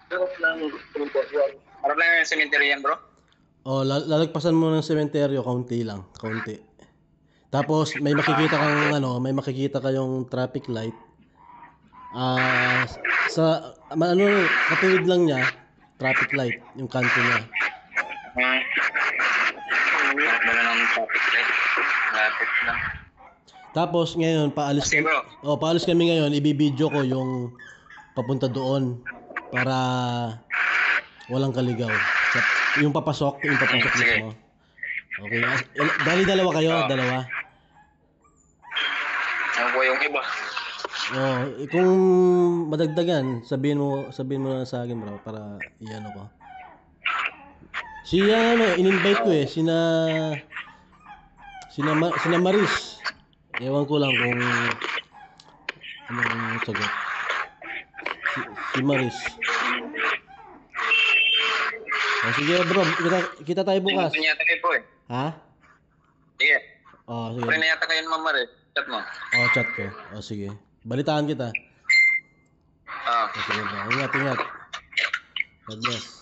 Harap lang yung cemetery yan, bro. O, lalagpasan mo ng sementeryo, kaunti lang, kaunti. Tapos may makikita kang may makikita kayong traffic light. Katuwid lang niya, traffic light, yung kanto niya. Harap na lang ng traffic light. Traffic lang. Tapos ngayon, Sige, bro. paalis kami ngayon, ibibideo ko yung papunta doon para walang kaligaw. Yung papasok Sige. mismo. Okay. Dali dalawa kayo, dalawa. Ano po yung iba? Kung madagdagan, sabihin mo na sa akin, bro, para iano ko. In-invite ko sina Maris. Ewan ko lang kung anong sagot. Si Maris. Sige, bro, kita tayo bukas. Tingin yata kayo po eh. Ha? Sige. Sige. Pre na yata kayo Ma'am Mare. Chat mo. Chat ko. Sige. Balitaan kita. Ah. Sige, bro. Ingat. God bless.